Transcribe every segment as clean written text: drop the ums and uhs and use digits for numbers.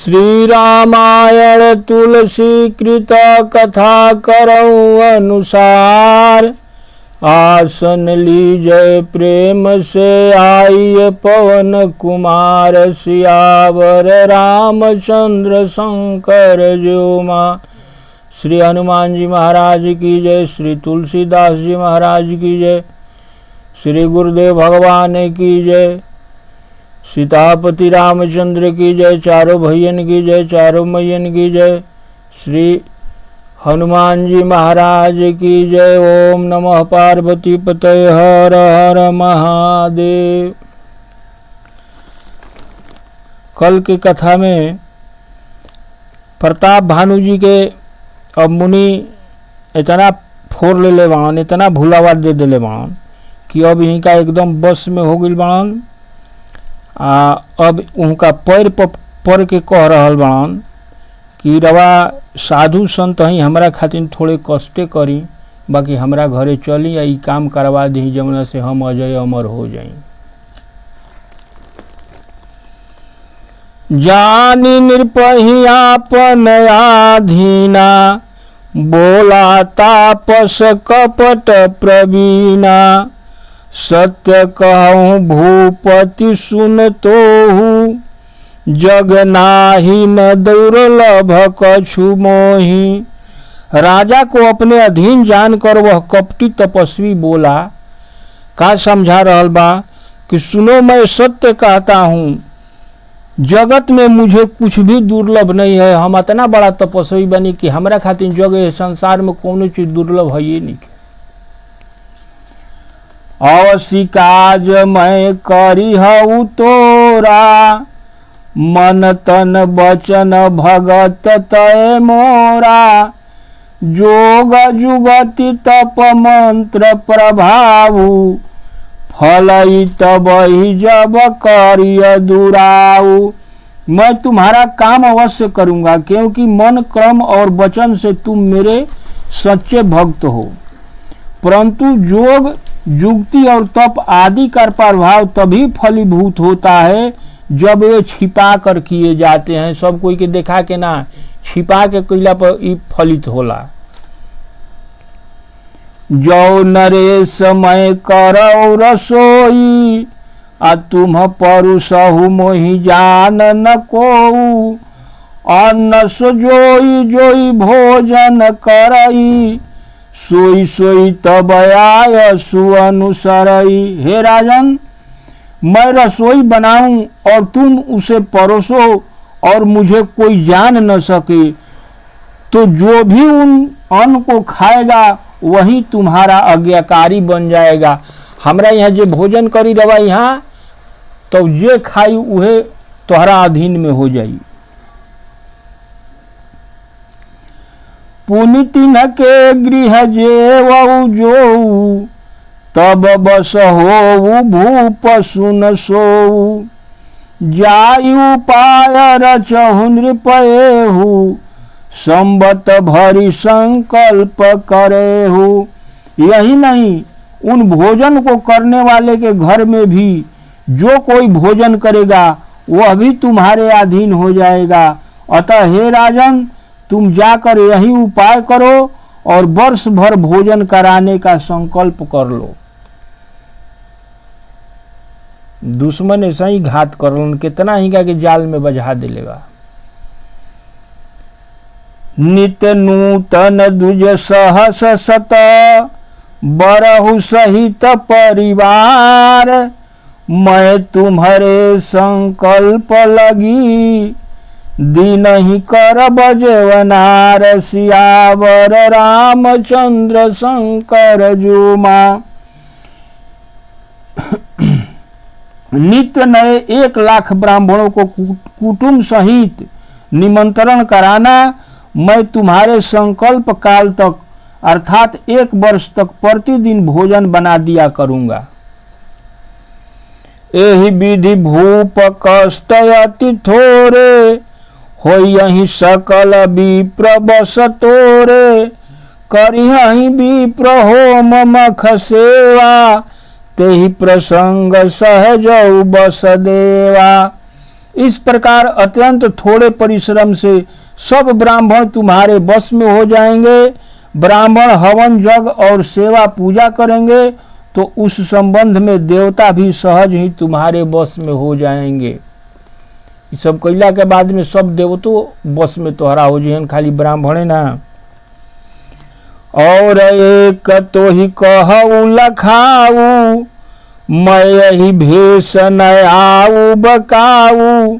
श्री रामायण तुलसी कृत कथा करऊँ अनुसार। आसन लीजय प्रेम से आइए पवन कुमार। सियावर रामचंद्र शंकर जो माँ। श्री हनुमान जी महाराज की जय। श्री तुलसीदास जी महाराज की जय। श्री गुरुदेव भगवान की जय। सीतापति रामचंद्र की जय। चारों भैयन की जय। चारों मैयन की जय। श्री हनुमान जी महाराज की जय। ओम नमः पार्वती पतये। हर हर महादेव। कल की कथा में प्रताप भानु जी के अब मुनि इतना फोर ले बाण, इतना भूलावाद दे दिले बाण कि अब इनका एकदम बस में हो गई बाण। अब उनका पैर पर के कह रहल बाण कि रवा साधु संत ही हमरा खातिर थोड़े कष्टे करी, बाकी हमरा घरे चली या काम करवा दी जमुना से हम अजय अमर हो जाई। जानी निरपही आपन आधीना, बोला तापस कपट प्रवीणा। सत्य कहूँ भूपति सुन तोहू, जग नाही न दुर्लभ कछु मोही। राजा को अपने अधीन जानकर वह कपटी तपस्वी बोला। का समझा रहल बा कि सुनो मैं सत्य कहता हूँ, जगत में मुझे कुछ भी दुर्लभ नहीं है। हम इतना बड़ा तपस्वी बनी कि हमरा खातिर जगह संसार में कोनो चीज दुर्लभ है ये नहीं। अवश्य काज मैं करी हूँ तोरा, मन तन बचन भगत तय मोरा। जोग जुगति तप मंत्र प्रभाऊ, फलई तब ही जब करिय दुराऊ। मैं तुम्हारा काम अवश्य करूंगा, क्योंकि मन क्रम और वचन से तुम मेरे सच्चे भक्त हो। परंतु जोग जुक्ति और तप आदि का प्रभाव तभी फलीभूत होता है जब वे छिपा कर किए जाते हैं। सब कोई के देखा के ना, छिपा के कैला पर ई फलित होला। जो नरेश मैं करौ रसोई, आ तुम परुसहु मोहि जान न कोऊ। अन्न जोई जोई भोजन करई, सोई सोई तब आय सुअनुसरई। हे राजन, मैं रसोई बनाऊं और तुम उसे परोसो और मुझे कोई जान न सके, तो जो भी उन अन्न को खाएगा वही तुम्हारा आज्ञाकारी बन जाएगा। हमरा यहाँ जो भोजन करी रवा यहाँ, तो ये खाई उहे तोहरा अधीन में हो जाई। पुनितिन के गृह जेवऊ जोऊ, तब बस होऊ भूप सुन सोऊ। जायु पाय रचहु नृपयेहु, संबत भरी संकल्प करेहु। यही नहीं, उन भोजन को करने वाले के घर में भी जो कोई भोजन करेगा वह भी तुम्हारे अधीन हो जाएगा। अतः हे राजन, तुम जाकर यही उपाय करो और वर्ष भर भोजन कराने का संकल्प कर लो। दुश्मन ऐसा ही घात करलन, कितना ही का कि जाल में बजा दिलेगा। नित्य नूतन दुज सहस सत, बरहु सहित परिवार। मैं तुम्हारे संकल्प लगी, दिन ही कर बजवनार। सियावर रामचंद्र शंकर जो माँ। नित्य नए 1 लाख ब्राह्मणों को कुटुंब सहित निमंत्रण कराना। मैं तुम्हारे संकल्प काल तक अर्थात 1 वर्ष तक प्रतिदिन भोजन बना दिया करूंगा। एहि विधि भूप कष्ट अति थोरे, हो यही सकल विप्र बस तोरे। करिहि विप्र होम मख सेवा, तेहि प्रसंग सहज बस देवा। इस प्रकार अत्यंत थोड़े परिश्रम से सब ब्राह्मण तुम्हारे वश में हो जाएंगे। ब्राह्मण हवन यज्ञ और सेवा पूजा करेंगे तो उस संबंध में देवता भी सहज ही तुम्हारे वश में हो जाएंगे। ये सब कैला के बाद में सब देवतो वश में तोहरा हो जाए, खाली ब्राह्मणे ना। और एक तो ही कहू लखाऊ, मैं यही भेष न आऊ बकाऊ,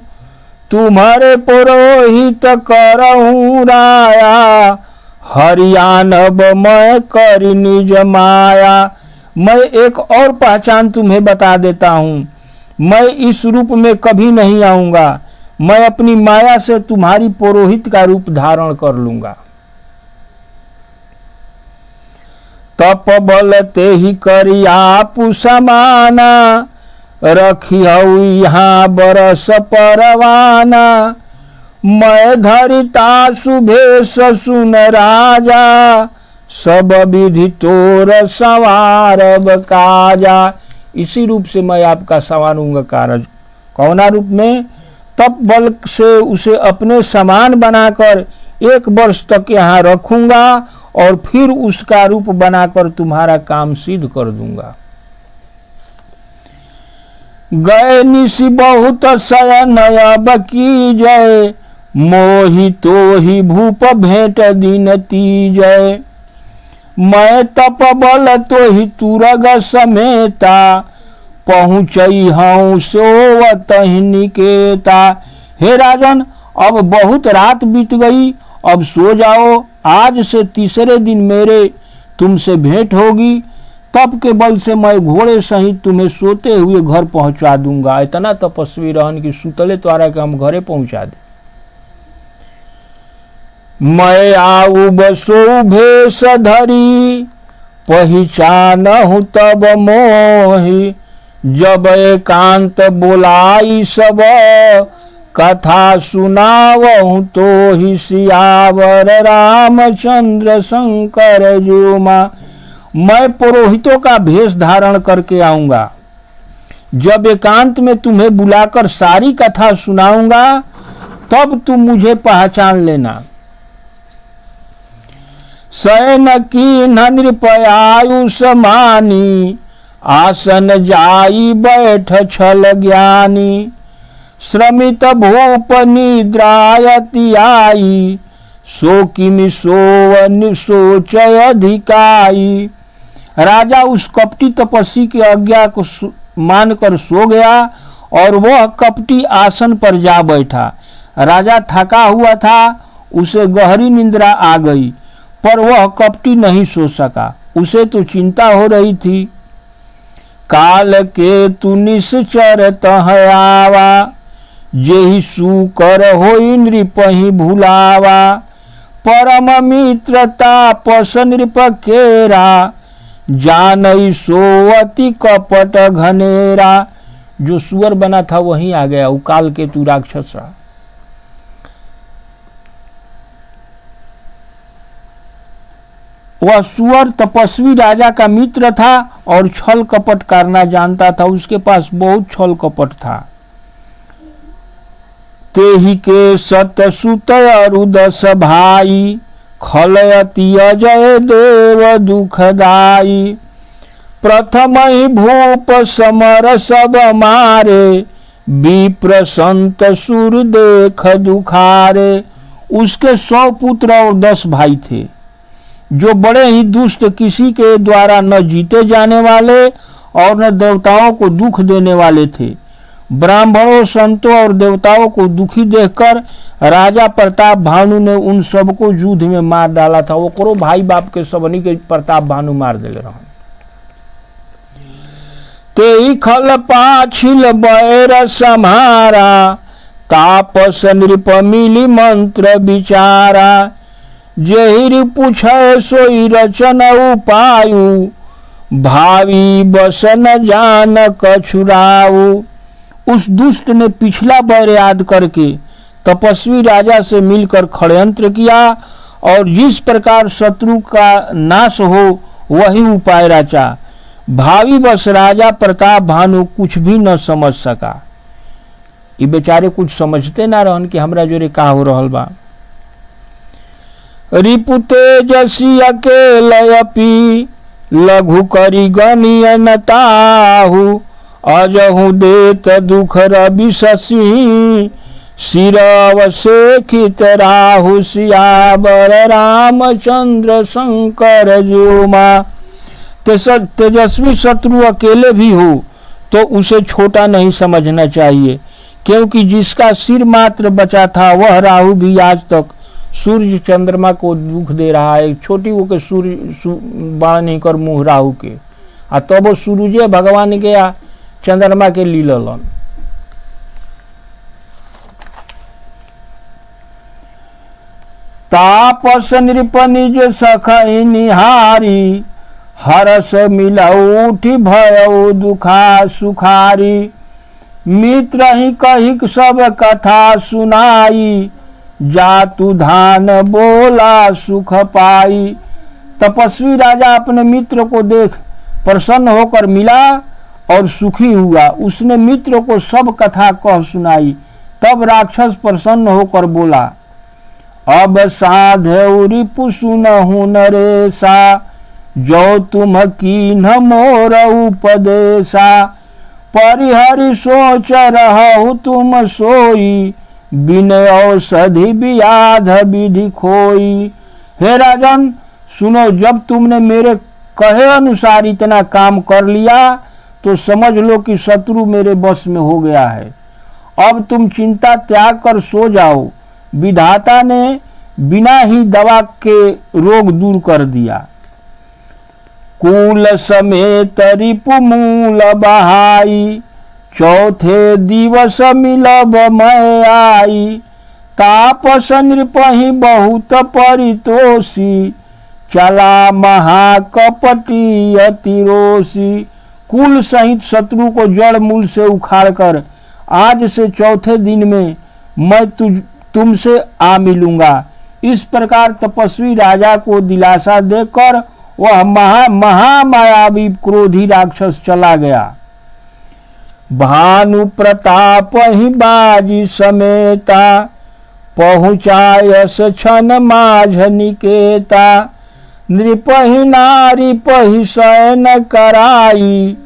तुम्हारे पुरोहित करहूँ राया, हरियाणब मैं करी निज माया। मैं एक और पहचान तुम्हें बता देता हूँ, मैं इस रूप में कभी नहीं आऊँगा, मैं अपनी माया से तुम्हारी पुरोहित का रूप धारण कर लूँगा। तप बल ते ही करिया पुसमाना, रखियऊ यहाँ बरस परवाना, मैं धरिता सुभेश सुन राजा, सब विधि तोर संवारब काजा। इसी रूप से मैं आपका संवारूंगा कार्य। कौना रूप में? तप बल से उसे अपने समान बनाकर 1 वर्ष तक यहाँ रखूंगा और फिर उसका रूप बनाकर तुम्हारा काम सिद्ध कर दूंगा। गए निशि बहुत शयन अब कीजय, मोहि तो ही भूप भेंट दिन तीजय, मैं तप बल तो ही तुरग समेता, पहुँचई हूँ सोवतहि निकेता। हे राजन, अब बहुत रात बीत गई, अब सो जाओ। आज से तीसरे दिन मेरे तुमसे भेंट होगी, तप के बल से मैं घोड़े सहित तुम्हें सोते हुए घर पहुंचा दूंगा। इतना तपस्वी रहन कि सुतले द्वारा के हम घरे पहुंचा दे। मैं आऊ बसो भेष धरी, पहचानहु तब मोहि, जब एकांत बोलाई सब, कथा सुनावहु तो ही सियावर रामचंद्र शंकर जुमा। मैं पुरोहितों का भेष धारण करके आऊंगा, जब एकांत में तुम्हें बुलाकर सारी कथा सुनाऊंगा तब तुम मुझे पहचान लेना। शयन की नृपयायुष मानी, आसन जाई बैठ छल ज्ञानी, श्रमित भूप निद्रायति आई, सो किमि सोव सोचय अधिकाई। राजा उस कपटी तपस्वी की आज्ञा को मानकर सो गया और वह कपटी आसन पर जा बैठा। राजा थका हुआ था, उसे गहरी निंद्रा आ गई, पर वह कपटी नहीं सो सका, उसे तो चिंता हो रही थी। काल के तु निश्चर तह आवा, जेहि सुकर होई नृपहि भुलावा, परम मित्र तापस नृप केरा, जानई सोवती कपट घनेरा। जो सुअर बना था वहीं आ गया, वो काल के तु राक्षस रहा। वह सुअर तपस्वी राजा का मित्र था और छल कपट करना जानता था, उसके पास बहुत छल कपट था। तेहि के सत सुत अरुदस भाई, खलयति अजय देव दुखदाई, प्रथम ही भूप समर सब मारे, विप्र संत सुर देख दुखारे। उसके 100 पुत्र और 10 भाई थे, जो बड़े ही दुष्ट, किसी के द्वारा न जीते जाने वाले और न देवताओं को दुख देने वाले थे। ब्राह्मणों, संतों और देवताओं को दुखी देखकर राजा प्रताप भानु ने उन सबको युद्ध में मार डाला था। वो करो भाई बाप के सबनी के प्रताप भानु मार दिले रहन। तेई खल पाछिल बैर समारा, तापस नृप मिली मंत्र विचारा, जेहिर पूछे सोई रचन उपायु, भावी बस न जान कछुराऊ। उस दुष्ट ने पिछला बैर याद करके तपस्वी राजा से मिलकर षड्यंत्र किया और जिस प्रकार शत्रु का नाश हो वही उपाय रचा। भावी बस राजा प्रताप भानु कुछ भी न समझ सका। ये बेचारे कुछ समझते ना रहन कि हमरा जोरे का हो रहल बा। रिपु तेजसी अकेलयपि लघु करी गणिय न ताहु अजहु देत दुख रवि शशि सिर अवशेखित राहु सियावर रामचंद्र शंकर जुमा। तेजस्वी शत्रु अकेले भी हो तो उसे छोटा नहीं समझना चाहिए, क्योंकि जिसका सिर मात्र बचा था वह राहु भी आज तक सूर्य चंद्रमा को दुख दे रहा है। छोटी हो के सूर्य बाण नहीं कर मुँह राहु के, आ तब वो सूर्य भगवान के आ चंद्रमा के लीलन। तापस नृप निज सखई निहारी हरस मिलौठी भयउ दुखा सुखारी। मित्र ही कही सब कथा सुनाई जातु धान बोला सुख पाई। तपस्वी राजा अपने मित्र को देख प्रसन्न होकर मिला और सुखी हुआ। उसने मित्र को सब कथा कह सुनाई। तब राक्षस प्रसन्न होकर बोला, अब साधु रिपु सुनहु नरेशा जो तुम कीन्ह मोर उपदेशा। परिहरि सोच रहु तुम सोई बिनय औषधि व्याध विधि खोई। हे राजन सुनो, जब तुमने मेरे कहे अनुसार इतना काम कर लिया तो समझ लो कि शत्रु मेरे बस में हो गया है। अब तुम चिंता त्याग कर सो जाओ। विधाता ने बिना ही दवा के रोग दूर कर दिया। कुल समेत रिपु मूल बहाई चौथे दिवस मिलब मैं आई। तापस नृपहि बहुत परितोषी चला महाकपटी अतिरोषी। कुल सहित शत्रु को जड़ मूल से उखाड़कर आज से चौथे दिन में मैं तुमसे आ मिलूंगा। इस प्रकार तपस्वी राजा को दिलासा देकर वह महामायावी क्रोधी राक्षस चला गया। भानु प्रताप ही बाजी समेता पहुँचायस छन माझ निकेता। नृपहि नारी पहि शयन कराई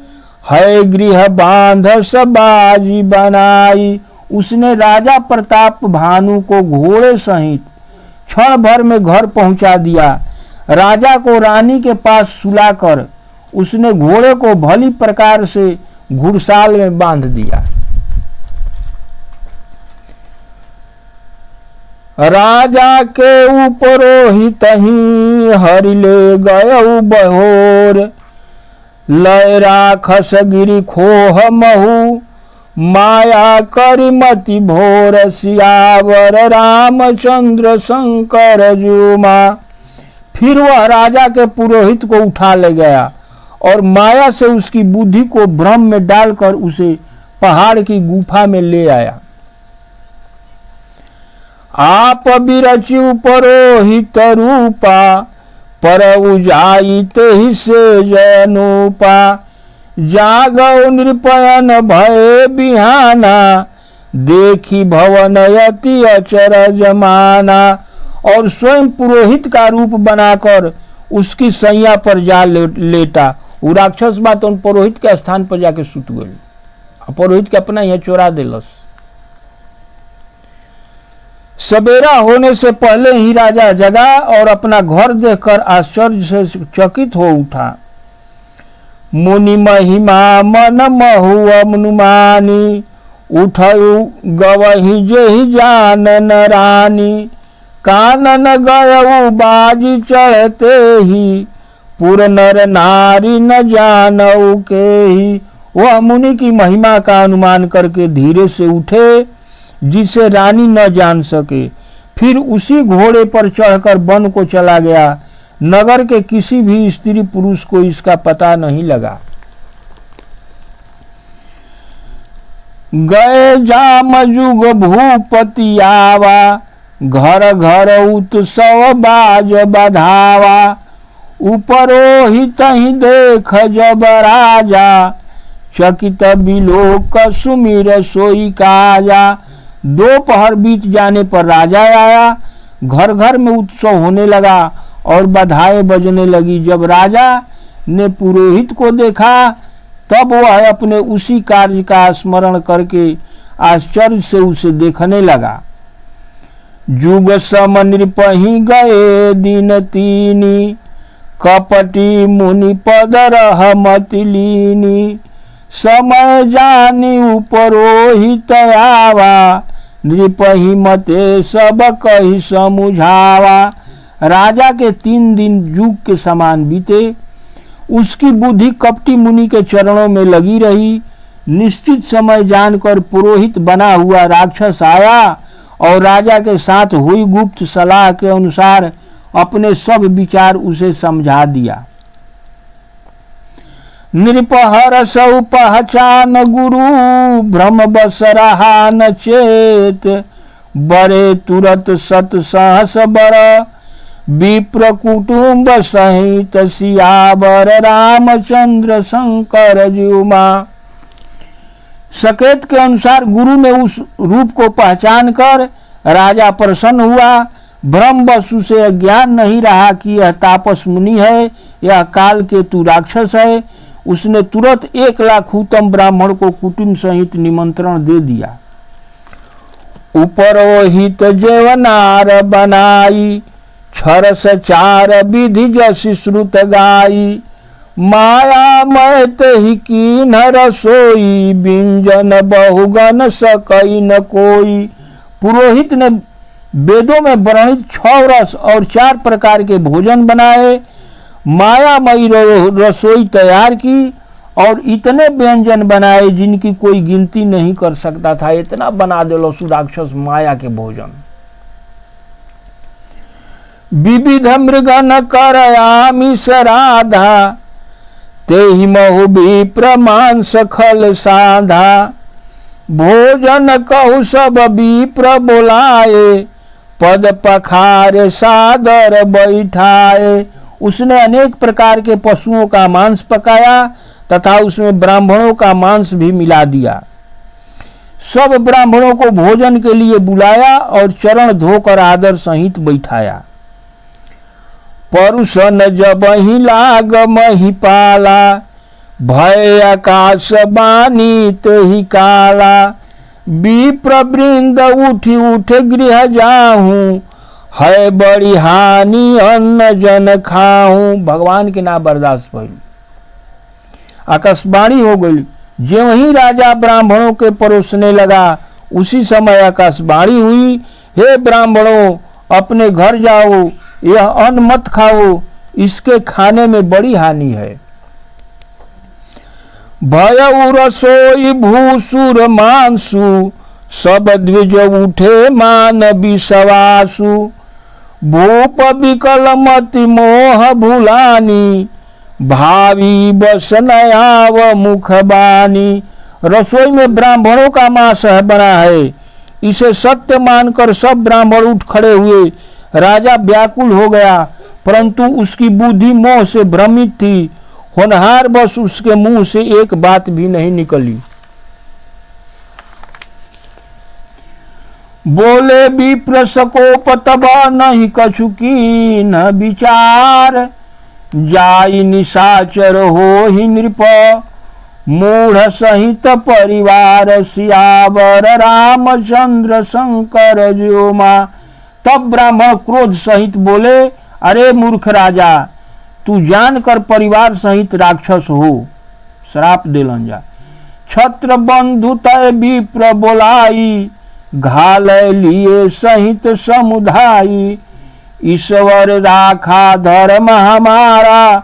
है गृह बांधस बाजी बनाई। उसने राजा प्रताप भानु को घोड़े सहित क्षण भर में घर पहुंचा दिया। राजा को रानी के पास सुलाकर उसने घोड़े को भली प्रकार से घुड़साल में बांध दिया। राजा के उपरोहित ही हरि ले गयउ बहोर लय राखस गिरि खोह महु माया करिमति भोर। सियावर रामचंद्र शंकर जुमा। फिर वह राजा के पुरोहित को उठा ले गया और माया से उसकी बुद्धि को भ्रम में डालकर उसे पहाड़ की गुफा में ले आया। आप बिरचि पुरोहित रूपा पर उजाई तेहि से जनूपा। जागौ नृपयन भय बिहाना देखी भवन यति अचर जमाना। और स्वयं पुरोहित का रूप बनाकर उसकी सैया पर जा लेटा। वो राक्षस बात उन पुरोहित के स्थान पर जाके सुत गई। पुरोहित के अपना यह चोरा दिलस। सवेरा होने से पहले ही राजा जगा और अपना घर देखकर आश्चर्य से चकित हो उठा। मुनि महिमा मन महु अनुमानी उठऊ गवही जेहि जानन रानी। कानन गयऊ बाजी चढ़ते ही पुर नर नारी न जानऊ के ही। वह मुनि की महिमा का अनुमान करके धीरे से उठे जिसे रानी न जान सके। फिर उसी घोड़े पर चढ़कर वन को चला गया। नगर के किसी भी स्त्री पुरुष को इसका पता नहीं लगा। गए जामजुग भूपति आवा घर घर उत्सव बाज बधावा। उपरोहित ही देख जब राजा चकित बिलोक सुमिर सोई काजा। दोपहर बीत जाने पर राजा आया। घर घर में उत्सव होने लगा और बधाएं बजने लगी। जब राजा ने पुरोहित को देखा तब वह अपने उसी कार्य का स्मरण करके आश्चर्य से उसे देखने लगा। जुग सम नृपहि गए दिन तीनी, कपटी मुनि पद रहमति लीनी। समय जानी उपरोहित आवा, नृपहि मते सब कही समुझावा। राजा के 3 दिन जुग के समान बीते। उसकी बुद्धि कपटी मुनि के चरणों में लगी रही। निश्चित समय जानकर पुरोहित बना हुआ राक्षस आया और राजा के साथ हुई गुप्त सलाह के अनुसार अपने सब विचार उसे समझा दिया। नृपहर सौ पहचान गुरु, भ्रम बस रहा न चेत। बड़े तुरत सत सहस बर, विप्र कुटुंब सहित सियावर रामचंद्र शंकर जीउमा। सकेत के अनुसार गुरु ने उस रूप को पहचान कर राजा प्रसन्न हुआ। भ्रम बस उसे ज्ञान नहीं रहा कि यह तापस मुनि है, यह काल केतु राक्षस है। उसने तुरंत 1 लाख उत्तम ब्राह्मण को कुटुंब सहित निमंत्रण दे दिया। उपरोहित जेवनार बनाई, छरस 4 विधि जसि श्रुत गाई। माया मैत ही कीन रसोई, व्यंजन बहुगन सकई न कोई। पुरोहित ने वेदों में वर्णित 6 रस और 4 प्रकार के भोजन बनाए, मायामयी रसोई तैयार की और इतने व्यंजन बनाए जिनकी कोई गिनती नहीं कर सकता था। इतना बना देलो सुराक्षस माया के भोजन। विविध मृगन करयामि सराधा, तेहि महु विप्र मांस खल साधा। भोजन कहु सब विप्र बोलाए, पद पखारे सादर बैठाए। उसने अनेक प्रकार के पशुओं का मांस पकाया तथा उसमें ब्राह्मणों का मांस भी मिला दिया। सब ब्राह्मणों को भोजन के लिए बुलाया और चरण धोकर आदर सहित बैठाया। परुषन जबहि लाग महिपाला, भय आकाश बानी तेहि काला। विप्र वृंद उठी उठे गृह जाहूं, है बड़ी हानि अन्न जन खाऊं। भगवान के ना बर्दाश्त भइल, आकाशवाणी हो गई। ज्यों ही राजा ब्राह्मणों के परोसने लगा उसी समय आकाशवाणी हुई, हे ब्राह्मणों अपने घर जाओ, यह अन्न मत खाओ, इसके खाने में बड़ी हानि है। भय रसोई भूसुर मांसु, सब द्विज उठे मान विश्वासु। भूप विकल मति मोह भुलानी, भावी बस नयाव मुख बानी। रसोई में ब्राह्मणों का मांस बना है, इसे सत्य मानकर सब ब्राह्मण उठ खड़े हुए। राजा व्याकुल हो गया, परंतु उसकी बुद्धि मोह से भ्रमित थी। होनहार बस उसके मुंह से एक बात भी नहीं निकली। बोले विप्र सकोप तब नहीं कछु कीन विचार। जाई निशाचर हो ही नृप, मूढ़ सहित परिवार सियावर रामचंद्र शंकर ज्योमा। तब ब्राह्मण क्रोध सहित बोले, अरे मूर्ख राजा, तू जानकर परिवार सहित राक्षस हो, श्राप दिलन जा। छत्र बंधु तय विप्र बोलाई, घाल लिए सहित समुदायी। ईश्वर राखा धर्म हमारा,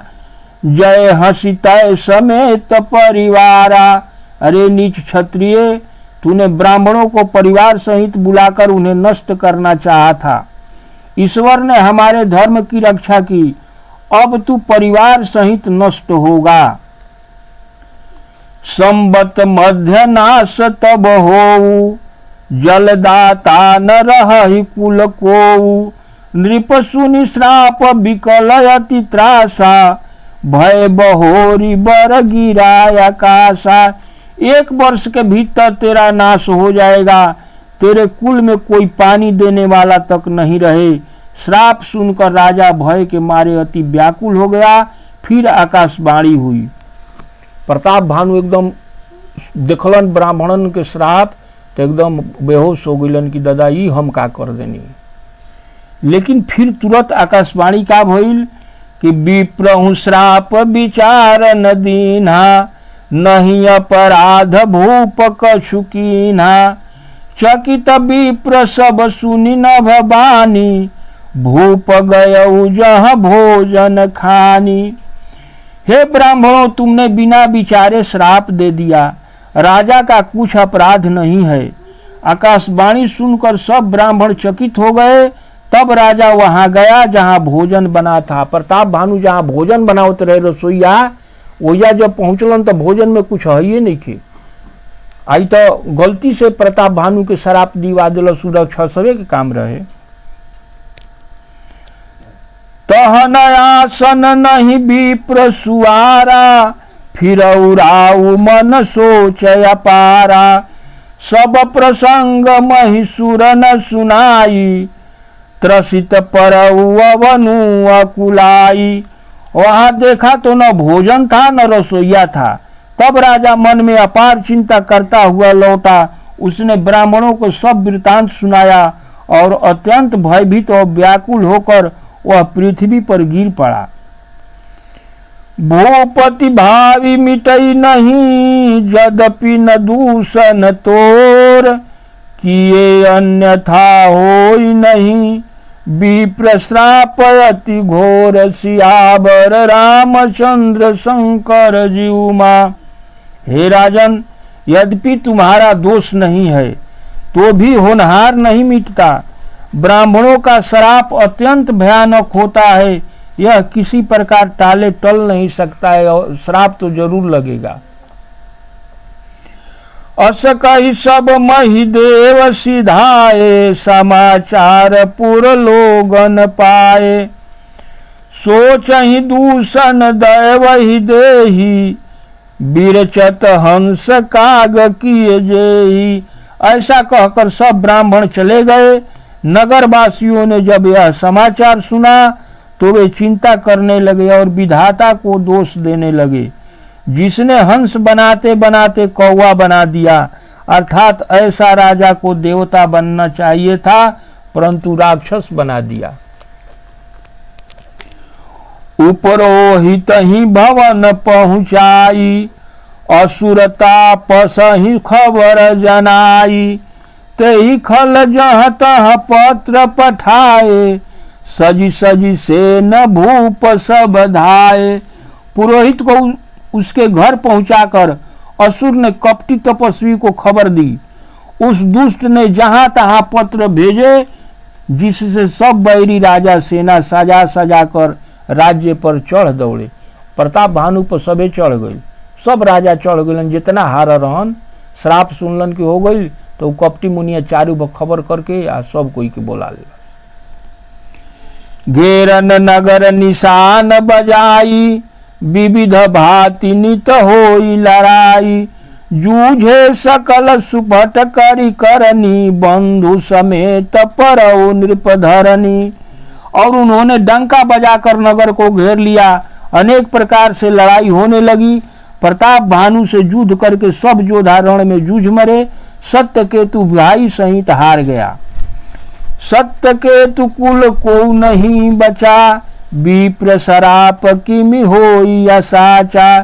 जय हसी तय समेत परिवारा। अरे नीच क्षत्रिय, तूने ब्राह्मणों को परिवार सहित बुलाकर उन्हें नष्ट करना चाहा था। ईश्वर ने हमारे धर्म की रक्षा की, अब तू परिवार सहित नष्ट होगा। संबत मध्य नाश तब होऊ, जलदाता न रहि कुल कोऊ। नृप सुनि श्राप विकल अति त्रासा, भय बहोरी बर गिरा आकाशा। 1 वर्ष के भीतर तेरा नाश हो जाएगा, तेरे कुल में कोई पानी देने वाला तक नहीं रहे। श्राप सुनकर राजा भय के मारे अति व्याकुल हो गया। फिर आकाशवाणी हुई। प्रताप भानु एकदम देखलन ब्राह्मणन के श्राप तो एकदम बेहोश हो गइलन कि दादा ई हम का कर देनी। लेकिन फिर तुरंत आकाशवाणी का भइल कि विप्रहु श्राप विचार न दीन्हा, नहीं अपराध भूप कछु कीन्हा। चकित विप्र सब सुनि नभ बानी, भूप गयउ जहाँ भोजन खानी। हे ब्राह्मणों, तुमने बिना विचारे श्राप दे दिया, राजा का कुछ अपराध नहीं है। आकाशवाणी सुनकर सब ब्राह्मण चकित हो गए। तब राजा वहां गया जहां भोजन बना था। प्रताप भानु जहां भोजन बनावत रहे रसोईया, ओया जब पहुंचलन तो भोजन में कुछ है ही नहीं खे। आई तो गलती से प्रताप भानु के शराप दिवा दिल, सुरक्षा सबे के काम रहे। तहन आसन नहीं विप्र सुआरा, फिर उराऊ मन सोच अपारा। सब प्रसंग महिसुर न सुनाई, त्रसित परऊ अवनु अकुलाई। वहां देखा तो न भोजन था न रसोईया था। तब राजा मन में अपार चिंता करता हुआ लौटा। उसने ब्राह्मणों को सब वृतांत सुनाया और अत्यंत भयभीत और व्याकुल होकर वह पृथ्वी पर गिर पड़ा। भूपति भावी मिटई नहीं, यद्यपि न दूषण तोर। किए अन्यथा होई नहीं, विप्र श्राप अति घोर। सियावर रामचंद्र शंकर जीउमा। हे राजन, यद्यपि तुम्हारा दोष नहीं है तो भी होनहार नहीं मिटता। ब्राह्मणों का श्राप अत्यंत भयानक होता है, यह किसी प्रकार टाले टल नहीं सकता है और श्राप तो जरूर लगेगा। अस कही सब महिदेव सिधाए, समाचार पुर लोगन पाए। सोच ही दूषण दैव ही देही, बिरचत हंस काग किए जेही। ऐसा कहकर सब ब्राह्मण चले गए। नगर वासियों ने जब यह समाचार सुना तो वे चिंता करने लगे और विधाता को दोष देने लगे, जिसने हंस बनाते बनाते कौवा बना दिया। अर्थात ऐसा राजा को देवता बनना चाहिए था, परंतु राक्षस बना दिया। उपरोहित ही भवन पहुँचाई, असुरता पसही खबर जनाई। तेहि खल जहाँ तहाँ पत्र पठाए, सजी सजी से न भूप सब धाये। पुरोहित को उसके घर पहुंचाकर असुर ने कपटी तपस्वी को खबर दी। उस दुष्ट ने जहां तहां पत्र भेजे, जिससे सब बैरी राजा सेना सजा सजा कर राज्य पर चढ़ दौड़े। प्रताप भानु पर सबे चढ़ गई, सब राजा चढ़ गए। जितना हार रहन श्राप सुनलन की हो गई तो कपटी मुनिया चारू खबर करके आ सब कोई के बोला ले। घेरन नगर निशान बजाई, विविध भांति नित होई लड़ाई। जूझे सकल सुपट करी करनी, बंधु समेत परौ नृपधरनी। और उन्होंने डंका बजाकर नगर को घेर लिया। अनेक प्रकार से लड़ाई होने लगी। प्रताप भानु से युद्ध करके सब योद्धा रण में जूझ मरे। सत्यकेतु भाई सहित हार गया। सत्यकेतु कुल को नहीं बचा, विप्र सराप किमि होई असाचा।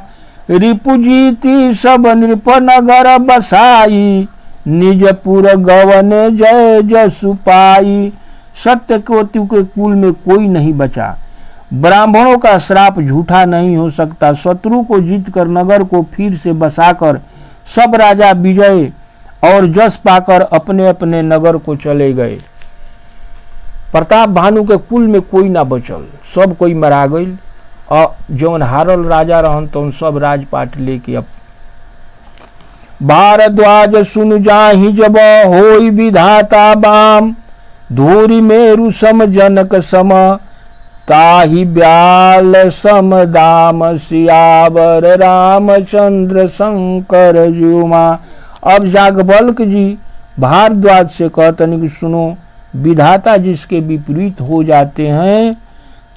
रिपुजीति सब नृप नगर बसाई, निजपुर गवने जय जसु पाई। सत्यकेतु के कुल में कोई नहीं बचा। ब्राह्मणों का श्राप झूठा नहीं हो सकता। शत्रु को जीतकर नगर को फिर से बसाकर सब राजा विजय और जस पाकर अपने अपने नगर को चले गए। प्रताप भानु के कुल में कोई ना बचल, सब कोई मरा गई। और जौन हारल राजा रहन तो सब राजपाट लेके अब भारद्वाज सुन जाहि जब होई विधाता बाम। धूरी मेरु सम जनक सम, ताहि ब्याल समदाम सियावर रामचंद्र शंकर जुमा। अब याज्ञवल्क्य जी भारद्वाज से कहतन कि सुनो, विधाता जिसके विपरीत हो जाते हैं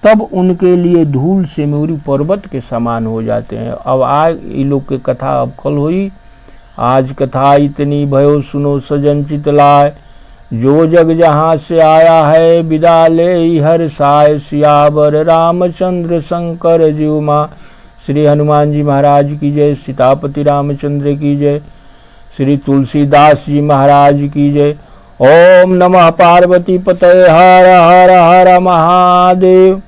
तब उनके लिए धूल से मेरू पर्वत के समान हो जाते हैं। अब आज ये लोग के कथा अब कल हुई। आज कथा इतनी भयो सुनो सजन चित लाय, जो जग जहाँ से आया है विदा ले हर साय, सियावर रामचंद्र शंकर जीव माँ। श्री हनुमान जी महाराज की जय, सीतापति रामचंद्र की जय, श्री तुलसीदास जी महाराज की जय। ओम नमः पार्वती पतये हर हर हर महादेव।